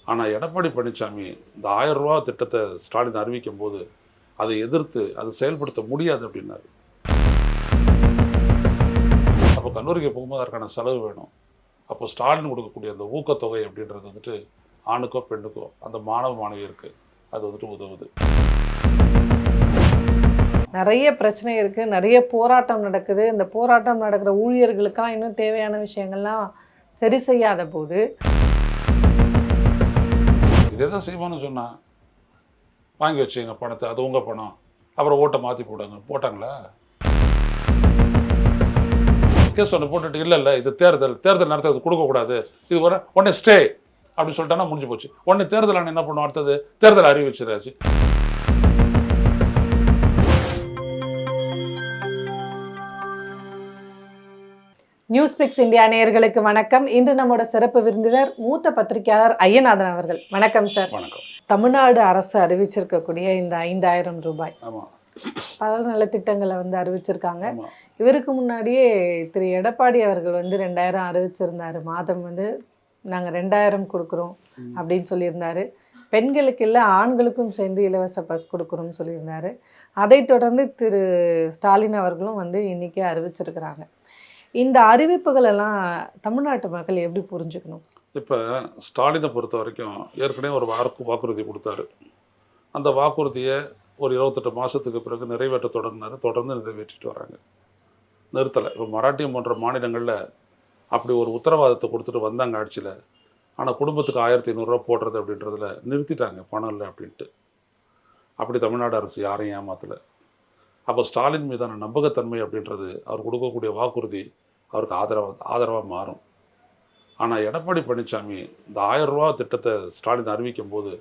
ஆனால் எடப்பாடி பழனிசாமி இந்த 1000 ரூபா திட்டத்தை ஸ்டாலின் அறிவிக்கும் போது அதை எதிர்த்து அதை செயல்படுத்த முடியாது அப்படின்னாரு. அப்போ கல்லூரிக்கு போகும்போது அதற்கான செலவு வேணும். அப்போ ஸ்டாலின் கொடுக்கக்கூடிய அந்த ஊக்கத்தொகை அப்படின்றது வந்துட்டு ஆணுக்கோ பெண்ணுக்கோ அந்த மாணவ மாணவியருக்கு அது வந்துட்டு உதவுது. நிறைய பிரச்சனை இருக்கு, நிறைய போராட்டம் நடக்குது. இந்த போராட்டம் நடக்கிற ஊழியர்களுக்கெல்லாம் இன்னும் தேவையான விஷயங்கள்லாம் சரி செய்யாத போது இதே தான் செய்வான்னு சொன்னா வாங்கி வச்சுங்க பணத்தை, அது உங்க பணம், அப்புறம் ஓட்டை மாற்றி போடுங்க. போட்டாங்களா? கேஸ் ஒன்று போட்டுட்டு இல்லை இது தேர்தல் நடத்துறது கொடுக்கக்கூடாது, இது வர உடனே ஸ்டே அப்படின்னு சொல்லிட்டானா முடிஞ்சு போச்சு. உடனே தேர்தல் என்ன பண்ணுவோம், அடுத்தது தேர்தல் அறிவிச்சிடாச்சு. நியூஸ் பிக்ஸ் இந்தியா நேயர்களுக்கு வணக்கம். இன்று நம்மோட சிறப்பு விருந்தினர் மூத்த பத்திரிகையாளர் ஐயநாதன் அவர்கள். வணக்கம் சார். வணக்கம். தமிழ்நாடு அரசு அறிவிச்சிருக்கக்கூடிய இந்த 5000 ரூபாய் ஆமாம், பல நலத்திட்டங்களை அறிவிச்சிருக்காங்க. ஆமாம். இவருக்கு முன்னாடியே திரு எடப்பாடி அவர்கள் 2000 அறிவிச்சிருந்தாரு. மாதம் நாங்கள் 2000 கொடுக்குறோம் அப்படின்னு சொல்லியிருந்தாரு. பெண்களுக்கு இல்லை ஆண்களுக்கும் சேர்ந்து இலவச பஸ் கொடுக்குறோம்னு சொல்லியிருந்தாரு. அதைத் தொடர்ந்து திரு ஸ்டாலின் அவர்களும் இன்னைக்கு அறிவிச்சிருக்கிறாங்க. இந்த அறிவிப்புகள் எல்லாம் தமிழ்நாட்டு மக்கள் எப்படி புரிஞ்சுக்கணும்? இப்போ ஸ்டாலினை பொறுத்த வரைக்கும் ஏற்கனவே ஒரு வாக்குறுதி கொடுத்தாரு. அந்த வாக்குறுதியை ஒரு 28 மாதத்துக்கு பிறகு நிறைவேற்ற தொடர்ந்து நிறைவேற்றிட்டு வராங்க, நிறுத்தலை. இப்போ மராட்டியம் போன்ற மாநிலங்களில் அப்படி ஒரு உத்தரவாதத்தை கொடுத்துட்டு வந்தாங்க ஆட்சியில். ஆனால் குடும்பத்துக்கு 1500 போடுறது அப்படின்றதுல நிறுத்திட்டாங்க, பணம் இல்லை அப்படின்ட்டு. அப்படி தமிழ்நாடு அரசு யாரையும் ஏமாத்தலை. அப்போ ஸ்டாலின் மீதான நம்பகத்தன்மை அப்படின்றது அவர் கொடுக்கக்கூடிய வாக்குறுதி அவருக்கு ஆதரவாக மாறும். ஆனால் எடப்பாடி பழனிசாமி இந்த 1000 ரூபா திட்டத்தை ஸ்டாலின் அறிவிக்கும் போது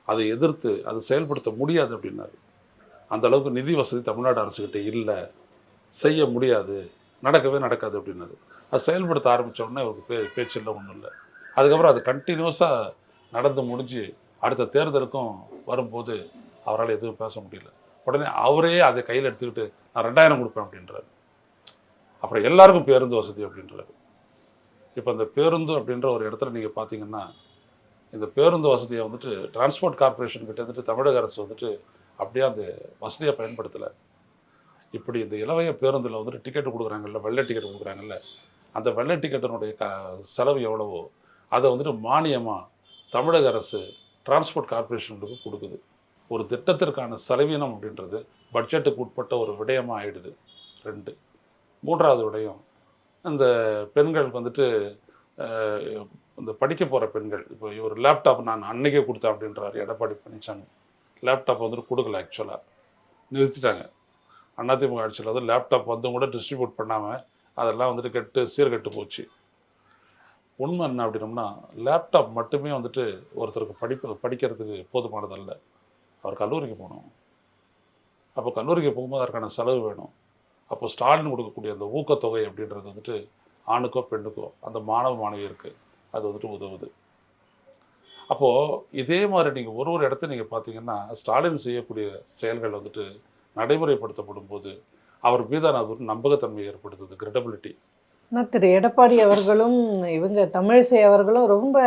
அதை எதிர்த்து அதை செயல்படுத்த முடியாது அப்படின்னாரு. அந்த அளவுக்கு நிதி வசதி தமிழ்நாடு அரசுக்கிட்ட இல்லை, செய்ய முடியாது, நடக்காது அப்படின்னாரு. அது செயல்படுத்த ஆரம்பித்த உடனே அவருக்கு பேச்சில்லை, ஒன்றும் இல்லை. அதுக்கப்புறம் அது கண்டினியூஸாக நடந்து முடிஞ்சு அடுத்த தேர்தலுக்கும் வரும்போது அவரால் எதுவும் பேச முடியல. உடனே அவரே அதை கையில் எடுத்துக்கிட்டு நான் 2000 கொடுப்பேன் அப்படின்றாரு. அப்புறம் எல்லாருக்கும் பேருந்து வசதி அப்படின்றாரு. இப்போ இந்த பேருந்து அப்படின்ற ஒரு இடத்துல நீங்கள் பார்த்தீங்கன்னா இந்த பேருந்து வசதியை டிரான்ஸ்போர்ட் கார்பரேஷன் கிட்ட தமிழக அரசு அப்படியே அந்த வசதியை பயன்படுத்தலை. இப்படி இந்த இலவய பேருந்தில் டிக்கெட்டு கொடுக்குறாங்கல்ல, வெள்ளை டிக்கெட் கொடுக்குறாங்கல்ல, அந்த வெள்ளை டிக்கெட்டினுடைய செலவு எவ்வளவோ அதை மானியமாக தமிழக அரசு டிரான்ஸ்போர்ட் கார்பரேஷனுக்கு கொடுக்குது. ஒரு திட்டத்திற்கான செலவினம் அப்படின்றது பட்ஜெட்டுக்கு உட்பட்ட ஒரு விடயமாக ஆயிடுது. 2. 3வது விடயம், இந்த பெண்களுக்கு இந்த படிக்க போகிற பெண்கள். இப்போ இவர் லேப்டாப் நான் அன்னைக்கே கொடுத்தேன் அப்படின்றாரு எடப்பாடி பழனிசாமி. லேப்டாப் கொடுக்கல, ஆக்சுவலாக நிறுத்திட்டாங்க. அதிமுக ஆட்சியில் லேப்டாப் கூட டிஸ்ட்ரிபியூட் பண்ணாமல் அதெல்லாம் சீர்கெட்டு போச்சு. உண்மை என்ன அப்படின்னோம்னா, லேப்டாப் மட்டுமே ஒருத்தருக்கு படிக்கிறதுக்கு போதுமானதல்ல. அவர் கல்லூரிக்கு போகணும். அப்போ கல்லூரிக்கு போகும்போது அதற்கான செலவு வேணும். அப்போ ஸ்டாலின் கொடுக்கக்கூடிய அந்த ஊக்கத்தொகை அப்படின்றது ஆணுக்கோ பெண்ணுக்கோ அந்த மாணவ மாணவியருக்கு அது உதவுது. அப்போது இதே மாதிரி நீங்கள் ஒரு இடத்த நீங்கள் பார்த்தீங்கன்னா ஸ்டாலின் செய்யக்கூடிய செயல்கள் நடைமுறைப்படுத்தப்படும் போது அவர் மீதான அது ஒரு நம்பகத்தன்மை ஏற்படுத்துது, கிரெடிபிலிட்டி. ஆனால் திரு எடப்பாடி அவர்களும் தமிழிசை அவர்களும் ரொம்ப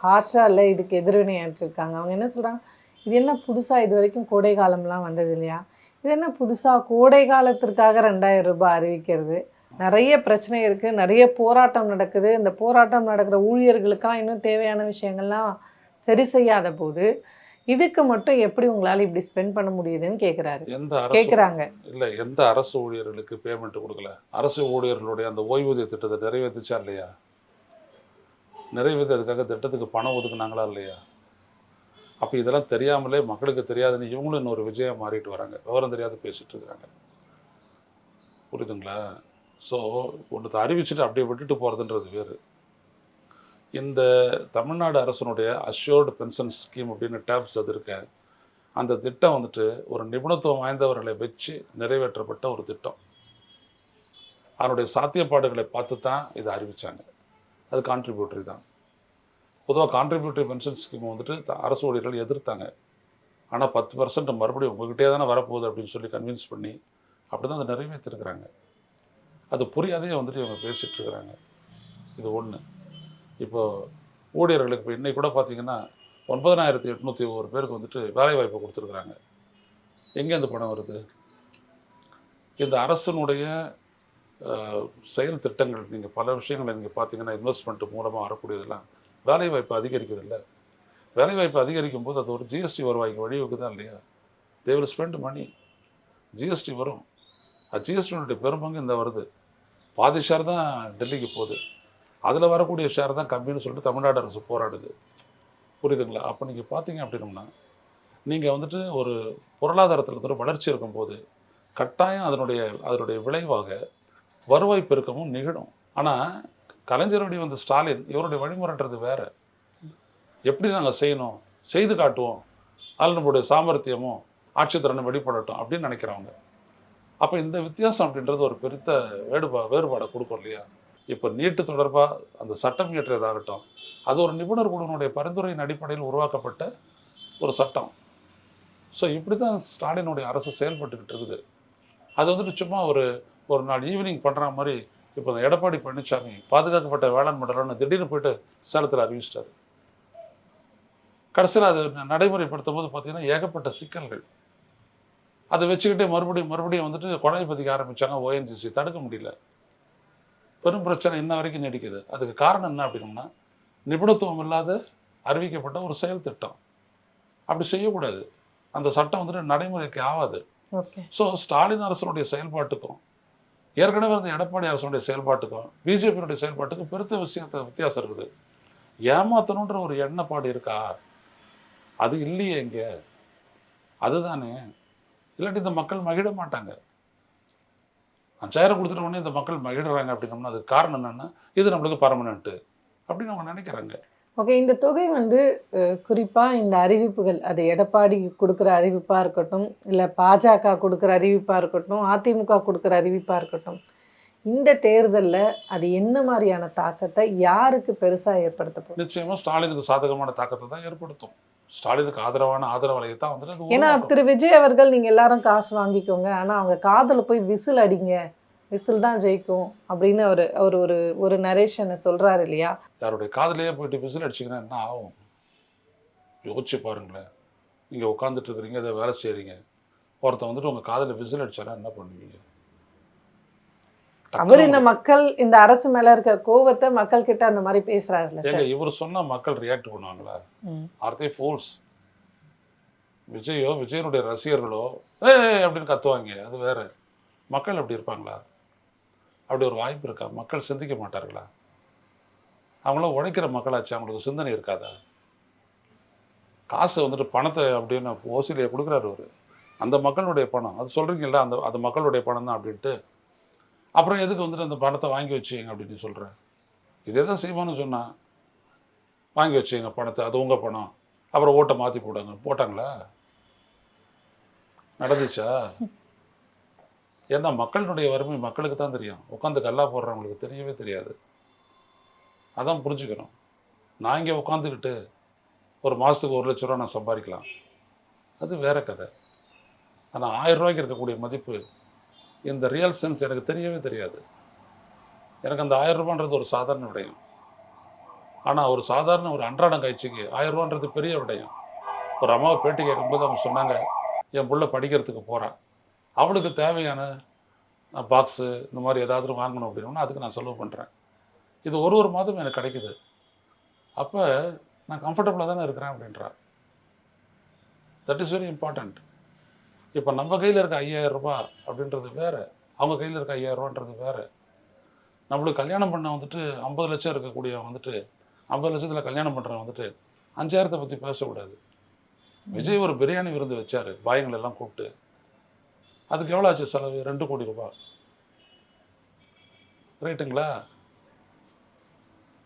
ஹார்ஷாக இல்லை, இதுக்கு எதிர்வினையாற்றிருக்காங்க. அவங்க என்ன சொல்கிறாங்க, இது என்ன புதுசாக, இது வரைக்கும் கோடை காலம்லாம் வந்தது இல்லையா, இது என்ன புதுசாக கோடை காலத்திற்காக 2000 ரூபாய் அறிவிக்கிறது? நிறைய பிரச்சனை இருக்குது, நிறைய போராட்டம் நடக்குது. இந்த போராட்டம் நடக்கிற ஊழியர்களுக்கெல்லாம் இன்னும் தேவையான விஷயங்கள்லாம் சரி செய்யாத போது இதுக்கு மட்டும் எப்படி உங்களால் இப்படி ஸ்பெண்ட் பண்ண முடியுதுன்னு கேட்குறாங்க. இல்லை, எந்த அரசு ஊழியர்களுக்கு பேமெண்ட் கொடுக்கல? அரசு ஊழியர்களுடைய அந்த ஓய்வூதிய திட்டத்தை நிறைவேற்றுச்சா இல்லையா? நிறைவேற்றி அதுக்காக திட்டத்துக்கு பணம் ஒதுக்குனாங்களா இல்லையா? அப்போ இதெல்லாம் தெரியாமலே மக்களுக்கு தெரியாதுன்னு இவங்களும் இன்னொரு விஜயம் மாறிட்டு வராங்க, விவரம் தெரியாது பேசிகிட்டு இருக்கிறாங்க. புரியுதுங்களா? ஸோ ஒன்று அறிவிச்சுட்டு அப்படியே விட்டுட்டு போகிறதுன்றது வேறு. இந்த தமிழ்நாடு அரசனுடைய அஷ்யூர்டு பென்ஷன் ஸ்கீம் அப்படின்னு டேப்ஸ் அது இருக்க, அந்த திட்டம் ஒரு நிபுணத்துவம் வாய்ந்தவர்களை வச்சு நிறைவேற்றப்பட்ட ஒரு திட்டம். அதனுடைய சாத்தியப்பாடுகளை பார்த்து தான் இதை அறிவித்தாங்க. அது கான்ட்ரிபியூட்டரி தான். பொதுவாக கான்ட்ரிபியூட்டரி பென்ஷன் ஸ்கீம் அரசு ஊழியர்கள் எதிர்த்தாங்க. ஆனால் 10% மறுபடியும் உங்கள்கிட்டே தானே வரப்போகுது அப்படின்னு சொல்லி கன்வின்ஸ் பண்ணி அப்படி தான் அதை நிறைவேற்றிருக்கிறாங்க. அது புரியாதே இவங்க பேசிகிட்டு இருக்கிறாங்க. இது ஒன்று. இப்போது ஊழியர்களுக்கு இப்போ இன்றைக்கி கூட பார்த்திங்கன்னா 9,801 பேருக்கு வந்துட்டு வேலைவாய்ப்பு கொடுத்துருக்குறாங்க. எங்கே இந்த பணம் வருது? இந்த அரசனுடைய செயல் திட்டங்கள் நீங்கள் பல விஷயங்களை நீங்கள் பார்த்தீங்கன்னா இன்வெஸ்ட்மெண்ட் மூலமாக வரக்கூடியதெல்லாம் வேலைவாய்ப்பு அதிகரிக்குது இல்லை? வேலைவாய்ப்பு அதிகரிக்கும் போது அது ஒரு ஜிஎஸ்டி வருவாய்க்கு வழிவகுக்குதா இல்லையா? They will spend money. GST வரும். ஜிஎஸ்டியினுடைய பெரும்பங்கு இந்த வருது. பாதி ஷேர் தான் டெல்லிக்கு போகுது. அதில் வரக்கூடிய ஷேர் தான் கம்மின்னு சொல்லிட்டு தமிழ்நாடு அரசு போராடுது. புரியுதுங்களா? அப்போ நீங்கள் பார்த்தீங்க அப்படின்னோம்னா நீங்கள் வந்துட்டு ஒரு பொருளாதாரத்தில் வளர்ச்சி இருக்கும்போது கட்டாயம் அதனுடைய விளைவாக வருவாய் பெருக்கமும் நிகழும். ஆனால் கலைஞருடைய வந்து ஸ்டாலின் இவருடைய வழிமுறைன்றது வேற. எப்படி நாங்கள் செய்யணும், செய்து காட்டுவோம், அதில் நம்மளுடைய சாமர்த்தியமும் ஆட்சித்திறனை வெளிப்படட்டும் அப்படின்னு நினைக்கிறவங்க. அப்போ இந்த வித்தியாசம் அப்படின்றது ஒரு பெருத்த வேறுபாடை கொடுக்கும் இல்லையா? இப்போ நீட்டு தொடர்பாக அந்த சட்டம் இயற்றியதாகட்டும், அது ஒரு நிபுணர் குழுவினுடைய பரிந்துரையின் அடிப்படையில் உருவாக்கப்பட்ட ஒரு சட்டம். ஸோ இப்படி தான் ஸ்டாலினுடைய அரசு செயல்பட்டுக்கிட்டு இருக்குது. அது வந்துட்டு சும்மா ஒரு நாள் ஈவினிங் பண்ணுற மாதிரி இப்போ இந்த எடப்பாடி பழனிசாமி பாதுகாக்கப்பட்ட வேளாண் மண்டலம்னு திடீர்னு போயிட்டு சேலத்தில் அறிவிச்சிட்டாரு. கடைசியில் அது நடைமுறைப்படுத்தும் போது பார்த்தீங்கன்னா ஏகப்பட்ட சிக்கல்கள். அதை வச்சுக்கிட்டே மறுபடியும் வந்துட்டு கொலை பதிக்க ஆரம்பித்தாங்க. ஓஎன்ஜிசி தடுக்க முடியல. பெரும் பிரச்சனை இன்ன வரைக்கும் நீடிக்குது. அதுக்கு காரணம் என்ன அப்படின்னா நிபுணத்துவம் இல்லாத அறிவிக்கப்பட்ட ஒரு செயல் திட்டம். அப்படி செய்யக்கூடாது. அந்த சட்டம் வந்துட்டு நடைமுறைக்கு ஆகாது. ஸோ ஸ்டாலின் அரசனுடைய செயல்பாட்டுக்கும் ஏற்கனவே இருந்த எடப்பாடி அரசனுடைய செயல்பாட்டுக்கும் பிஜேபியினுடைய செயல்பாட்டுக்கும் பெருத்த வித்தியாசம் இருக்குது. ஏமாத்தணுன்ற ஒரு எண்ணப்பாடு இருக்கா? அது இல்லையே இங்கே. அதுதானே. இல்லாட்டி இந்த மக்கள் மகிழ மாட்டாங்க. 5,000 கொடுத்துட்ட உடனே இந்த மக்கள் மகிழ்றாங்க அப்படின்னோம்னா அதுக்கு காரணம் என்னன்னா இது நம்மளுக்கு பர்மனெண்ட்டு அப்படின்னு அவங்க நினைக்கிறாங்க. ஓகே, இந்த தொகை வந்து குறிப்பாக இந்த அறிவிப்புகள், அது எடப்பாடி கொடுக்குற அறிவிப்பாக இருக்கட்டும், இல்லை பாஜக கொடுக்குற அறிவிப்பாக இருக்கட்டும், அதிமுக கொடுக்குற அறிவிப்பாக இருக்கட்டும், இந்த தேர்தலில் அது என்ன மாதிரியான தாக்கத்தை யாருக்கு பெருசாக ஏற்படுத்தப்படும்? நிச்சயமாக ஸ்டாலினுக்கு சாதகமான தாக்கத்தை தான் ஏற்படுத்தும். ஸ்டாலினுக்கு ஆதரவாலையை தான் வந்துட்டு. ஏன்னா திரு விஜய் அவர்கள் நீங்கள் எல்லாரும் காசு வாங்கிக்கோங்க, ஆனால் அவங்க காதில் போய் விசில் அடிங்க, விசில் தான் ஜெயிக்கும் அப்படின்னு அவர் ஒரு நரேஷனை சொல்கிறாரு இல்லையா? யாருடைய காதலையே போயிட்டு விசில் அடிச்சிங்கன்னா என்ன ஆகும் யோசிச்சு பாருங்களேன். நீங்கள் உட்காந்துட்டு இருக்கிறீங்க, அதை வேலை செய்கிறீங்க, ஒருத்தன் வந்துட்டு உங்கள் காதில் விசில் அடிச்சாரா என்ன பண்ணுவீங்க? அவர் இந்த அரசு மேல இருக்க கோவத்தை மக்கள் கிட்ட அந்த மாதிரி பேசுறாருல்ல சார். இவர் சொன்னா மக்கள் ரியாக்ட் பண்ணுவாங்களா? ஆர் தே ஃபூல்ஸ்? விஜயனுடைய ரசிகர்களோ அப்படின்னு கத்துவாங்க, அது வேற. மக்கள் அப்படி இருப்பாங்களா? அப்படி ஒரு வாய்ப்பு இருக்கா? மக்கள் சிந்திக்க மாட்டார்களா? அவங்களாம் உழைக்கிற மக்களாச்சு, அவங்களுக்கு சிந்தனை இருக்காதா? காசு வந்துட்டு பணத்தை அப்படின்னு ஓசிலியை கொடுக்குறாரு அவரு. அந்த மக்களுடைய பணம், அது சொல்றீங்கல்ல, அந்த மக்களுடைய பணம் தான் அப்படின்ட்டு. அப்புறம் எதுக்கு வந்துட்டு அந்த பணத்தை வாங்கி வச்சுங்க அப்படின்னு சொல்கிறேன். இதே தான் செய்வான்னு சொன்னால் வாங்கி வச்சுங்க பணத்தை, அது உங்கள் பணம், அப்புறம் ஓட்டை மாற்றி போட்டாங்களா? நடந்துச்சா? ஏன்னா மக்களினுடைய வறுமை மக்களுக்கு தான் தெரியும். உட்காந்து கல்லா போடுறவங்களுக்கு தெரியவே தெரியாது. அதான் புரிஞ்சுக்கணும். நான் இங்கே உட்காந்துக்கிட்டு ஒரு மாதத்துக்கு 1 லட்ச ரூபா நான் சம்பாதிக்கலாம், அது வேற கதை. ஆனால் 1000 ரூபாய்க்கு இருக்கக்கூடிய மதிப்பு இந்த ரியல் சென்ஸ் எனக்கு தெரியவே தெரியாது. எனக்கு அந்த 1000 ரூபான்றது ஒரு சாதாரண விடயம். ஆனால் ஒரு சாதாரண ஒரு அன்றாடம் காய்ச்சிக்கு 1000 ரூபான்றது பெரிய விடயம். ஒரு அம்மாவை பேட்டி கேட்கும்போது அவங்க சொன்னாங்க, என் புள்ள படிக்கிறதுக்கு போகிறான், அவளுக்கு தேவையான பாக்ஸு இந்த மாதிரி ஏதாவது வாங்கணும் அப்படின்னா அதுக்கு நான் செலவு பண்ணுறேன். இது ஒரு மாதம் எனக்கு கிடைக்குது. அப்போ நான் கம்ஃபர்டபுளாக தானே இருக்கிறேன் அப்படின்றா. That is very important. இப்போ நம்ம கையில் இருக்க 5000 ரூபாய் அப்படின்றது வேறு, அவங்க கையில் இருக்க 5000 ரூபான்றது வேறு. நம்மளுக்கு கல்யாணம் பண்ண வந்துட்டு 50 லட்சம் இருக்கக்கூடிய வந்துட்டு 50 லட்சத்தில் கல்யாணம் பண்ணுறவன் வந்துட்டு 5000 பற்றி பேசக்கூடாது. விஜய் ஒரு பிரியாணி விருந்து வச்சார், பாய்கள் எல்லாம் கூப்பிட்டு. அதுக்கு எவ்வளோ ஆச்சு செலவு? 2 கோடி ரூபாய். ரைட்டுங்களா?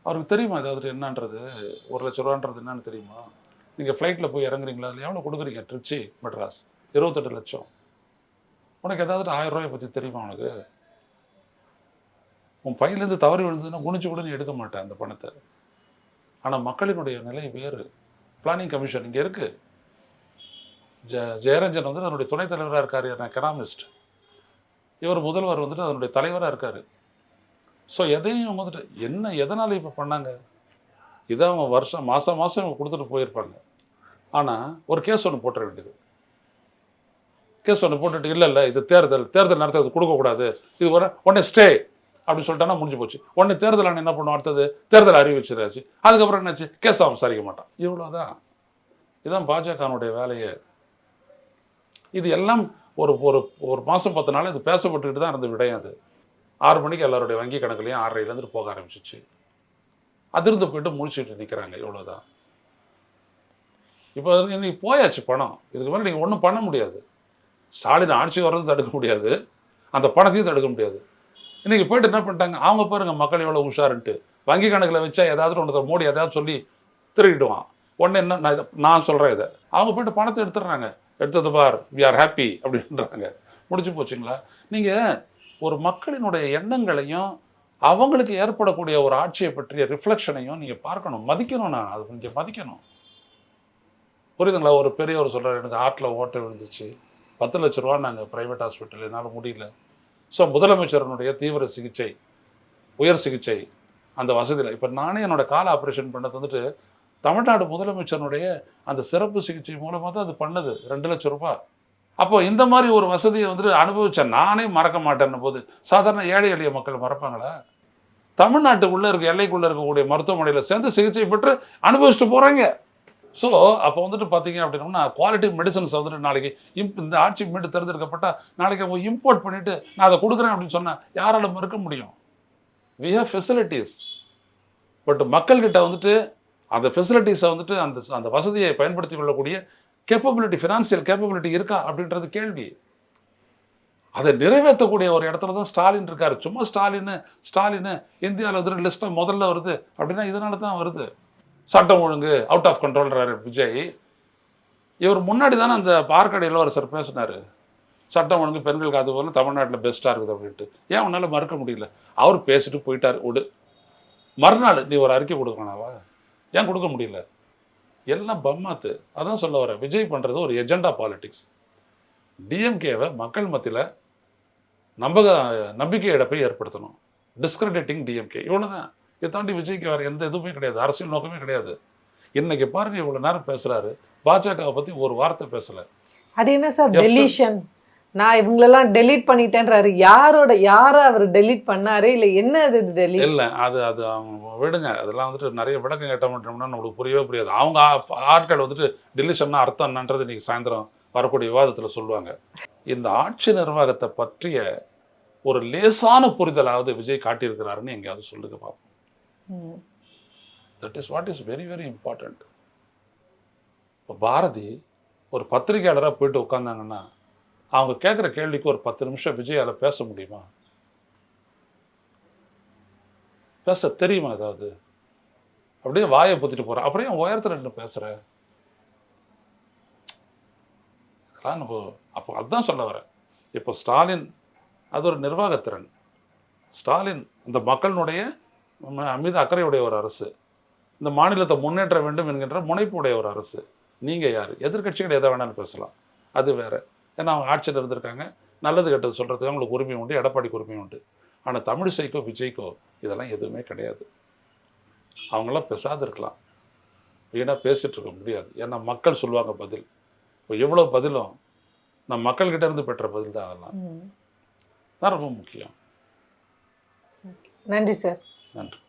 அவருக்கு தெரியுமா ஏதாவது என்னன்றது? 1 லட்ச ரூபான்றது என்னன்னு தெரியுமா? நீங்கள் ஃப்ளைட்டில் போய் இறங்குறீங்களா, அதில் எவ்வளோ கொடுக்குறீங்க? திருச்சி மெட்ராஸ் 28 லட்சம். உனக்கு ஏதாவது 1000 ரூபாயை பற்றி தெரியுமா? உனக்கு உன் பையிலேருந்து தவறி விழுந்ததுன்னா குனிச்சு கூட நீ எடுக்க மாட்டேன் அந்த பணத்தை. ஆனால் மக்களினுடைய நிலை வேறு. பிளானிங் கமிஷன் இங்கே இருக்குது. ஜெயரஞ்சன் வந்து அதனுடைய துணைத் தலைவராக இருக்கார், எக்கனாமிஸ்ட். இவர் முதல்வர் வந்துட்டு அதனுடைய தலைவராக இருக்கார். ஸோ எதையும் வந்துட்டு எதனால் இப்போ பண்ணாங்க? இதை அவங்க மாதம் இவங்க கொடுத்துட்டு போயிருப்பாங்க. ஆனால் ஒரு கேஸ் ஒன்று போட்டுற வேண்டியது. கேஸ் ஒன்று போட்டுட்டு இல்லை இது தேர்தல் நடத்துறது கொடுக்கக்கூடாது, இது உடனே ஸ்டே அப்படின்னு சொல்லிட்டானா முடிஞ்சு போச்சு. உடனே தேர்தல் ஆணையம் என்ன பண்ணுவோம், அடுத்தது தேர்தல் அறிவிச்சிடாச்சு, அதுக்கப்புறம் என்னாச்சு, கேஸ் அவன் விசாரிக்க மாட்டான். இவ்வளோதான். இதுதான் பாஜகனுடைய வேலையே. இது எல்லாம் ஒரு ஒரு ஒரு மாதம் 10 நாள் இது பேசப்பட்டுக்கிட்டு தான் இருந்த விடயம். அது 6 மணிக்கு எல்லாருடைய வங்கி கணக்குலையும் 6:30 போக ஆரம்பிச்சிச்சு. அதிர்ந்து போயிட்டு முடிச்சுட்டு நிற்கிறாங்க. இவ்வளோதான். இப்போ இன்னைக்கு போயாச்சு பணம். இதுக்கு மேலே நீங்கள் ஒன்றும் பண்ண முடியாது. ஸ்டாலின் ஆட்சி வர்றது தடுக்க முடியாது, அந்த பணத்தையும் தடுக்க முடியாது. இன்றைக்கி போயிட்டு என்ன பண்ணிட்டாங்க, அவங்க பாருங்கள் மக்கள் எவ்வளோ உஷாருன்ட்டு வங்கி கணக்கில் வச்சா ஏதாவது ஒன்று மோடி ஏதாவது சொல்லி திருடிடுவான். ஒன்று என்ன நான் சொல்கிறேன், இதை அவங்க போய்ட்டு பணத்தை எடுத்துடுறாங்க. எடுத்தது பார், வி ஆர் ஹாப்பி அப்படின்றாங்க. முடிச்சு போச்சுங்களா? நீங்கள் ஒரு மக்களினுடைய எண்ணங்களையும் அவங்களுக்கு ஏற்படக்கூடிய ஒரு ஆட்சியை பற்றிய ரிஃப்ளெக்ஷனையும் நீங்கள் பார்க்கணும், மதிக்கணும். நான் அது கொஞ்சம் மதிக்கணும். புரியுதுங்களா? ஒரு பெரியவர் சொல்கிறார், எனக்கு ஆட்டில் ஓட்டை விழுந்துச்சு, 10 லட்ச ரூபா நாங்கள் ப்ரைவேட் ஹாஸ்பிட்டல், என்னால் முடியல. ஸோ முதலமைச்சரனுடைய தீவிர சிகிச்சை, உயர் சிகிச்சை அந்த வசதியில் இப்போ நானே என்னோடய கால் ஆப்ரேஷன் பண்ணது வந்துட்டு தமிழ்நாடு முதலமைச்சருடைய அந்த சிறப்பு சிகிச்சை மூலமாக தான் அது பண்ணது. 2 லட்சம் ரூபாய். அப்போ இந்த மாதிரி ஒரு வசதியை வந்துட்டு அனுபவித்தேன். நானே மறக்க மாட்டேன்ன போது சாதாரண ஏழை எளிய மக்கள் மறப்பாங்களா? தமிழ்நாட்டுக்குள்ளே இருக்க எல்லைக்குள்ளே இருக்கக்கூடிய மருத்துவமனையில் சேர்ந்து சிகிச்சை பெற்று அனுபவிச்சுட்டு போகிறாங்க. ஸோ அப்போ வந்துட்டு பார்த்தீங்க அப்படின்னா குவாலிட்டி மெடிசன்ஸ் வந்துட்டு நாளைக்கு இந்த ஆட்சி மீண்டும் தேர்ந்தெடுக்கப்பட்டால் நாளைக்கு அவங்க இம்போர்ட் பண்ணிவிட்டு நான் அதை கொடுக்குறேன் அப்படின்னு சொன்னால் யாரால மறுக்க முடியும்? We have facilities. பட் மக்கள்கிட்ட வந்துட்டு அந்த ஃபெசிலிட்டிஸை வந்துட்டு அந்த வசதியை பயன்படுத்தி கொள்ளக்கூடிய கேப்பபிலிட்டி, ஃபினான்சியல் கேப்பபிலிட்டி இருக்கா அப்படின்றது கேள்வி. அதை நிறைவேற்றக்கூடிய ஒரு இடத்துல தான் ஸ்டாலின் இருக்கார். சும்மா ஸ்டாலின் இந்தியாவில் வந்துட்டு லிஸ்ட்டில் முதல்ல வருது அப்படின்னா இதனால தான் வருது. சட்டம் ஒழுங்கு அவுட் ஆஃப் கண்ட்ரோல்றாரு விஜய். இவர் முன்னாடி தானே அந்த பார்க்கடை இளவரசர் பேசினார், சட்டம் ஒழுங்கு பெண்களுக்கு அது போல தமிழ்நாட்டில் பெஸ்ட்டாக இருக்குது அப்படின்ட்டு. ஏன் அவனால் மறுக்க முடியல? அவர் பேசிட்டு போயிட்டார். விடு, மறுநாள் நீ ஒரு அறிக்கை கொடுக்கணாவா? ஏன் கொடுக்க முடியல? எல்லாம் பம்மாத்து. அதான் சொல்ல வரேன், விஜய் பண்ணுறது ஒரு எஜெண்டா பாலிட்டிக்ஸ். டிஎம்கேவை மக்கள் மத்தியில் நம்பிக்கை இழப்பை ஏற்படுத்தணும், டிஸ்கிரெடிட்டிங் டிஎம்கே. இவ்வளோதான். இதை தாண்டி விஜய்க்கு வேறு எந்த இதுவுமே கிடையாது, அரசியல் நோக்கமே கிடையாது. இன்னைக்கு பாருங்க, இவ்வளோ நேரம் பேசுகிறாரு, பாஜகவை பற்றி ஒரு வார்த்தை பேசலை. அது என்ன சார் டெலிஷன்? நான் இவங்களெல்லாம் டெலீட் பண்ணிட்டேன்றாரு. யாரை அவர் டெலீட் பண்ணாரு? இல்லை என்ன அது டெலீட்? இல்லை அது அவங்க விடுங்க. அதெல்லாம் வந்துட்டு நிறைய விளக்கம் கேட்ட மாட்டோம்னா நம்மளுக்கு புரியவே புரியாது. அவங்க ஆட்கள் வந்துட்டு டெலிஷன்னா அர்த்தம் என்னன்றது இன்னைக்கு சாயந்தரம் வரக்கூடிய விவாதத்தில் சொல்லுவாங்க. இந்த ஆட்சி நிர்வாகத்தை பற்றிய ஒரு லேசான புரிதலாவது விஜய் காட்டியிருக்கிறாருன்னு எங்கேயாவது சொல்லுங்க பார்ப்போம். That is what is very very important. இப்போ பாரதி ஒரு பத்திரிகையாளராக போயிட்டு உட்காந்தாங்கன்னா அவங்க கேட்குற கேள்விக்கு ஒரு 10 நிமிஷம் விஜயால பேச முடியுமா? பேச தெரியுமா? ஏதாவது அப்படியே வாயை பொத்திட்டு போகிறேன். அப்புறம் ஏன் உயரத்தில் நின்று பேசுகிற? அப்போ அதுதான் சொல்ல வரேன். இப்போ ஸ்டாலின் அது ஒரு நிர்வாகத்திறன். ஸ்டாலின் இந்த மக்களினுடைய மீது அக்கறையுடைய ஒரு அரசு, இந்த மாநிலத்தை முன்னேற்ற வேண்டும் என்கின்ற முனைப்புடைய ஒரு அரசு. நீங்கள் யார்? எதிர்கட்சிகள் எதை வேணாலும் பேசலாம், அது வேறு. ஏன்னா அவங்க ஆட்சியில் இருந்திருக்காங்க, நல்லது கெட்டது சொல்கிறதுக்கு அவங்களுக்கு உரிமை உண்டு, எடப்பாடிக்கு உரிமை உண்டு. ஆனால் தமிழிசைக்கோ விஜய்க்கோ இதெல்லாம் எதுவுமே கிடையாது. அவங்களாம் பேசாது இருக்கலாம், வீணாக பேசிகிட்டு இருக்க முடியாது. ஏன்னா மக்கள் சொல்லுவாங்க பதில். இப்போ எவ்வளோ பதிலும் நான் மக்கள்கிட்ட இருந்து பெற்ற பதில் தான். அதெல்லாம் தான் ரொம்ப முக்கியம். நன்றி சார். நன்றி.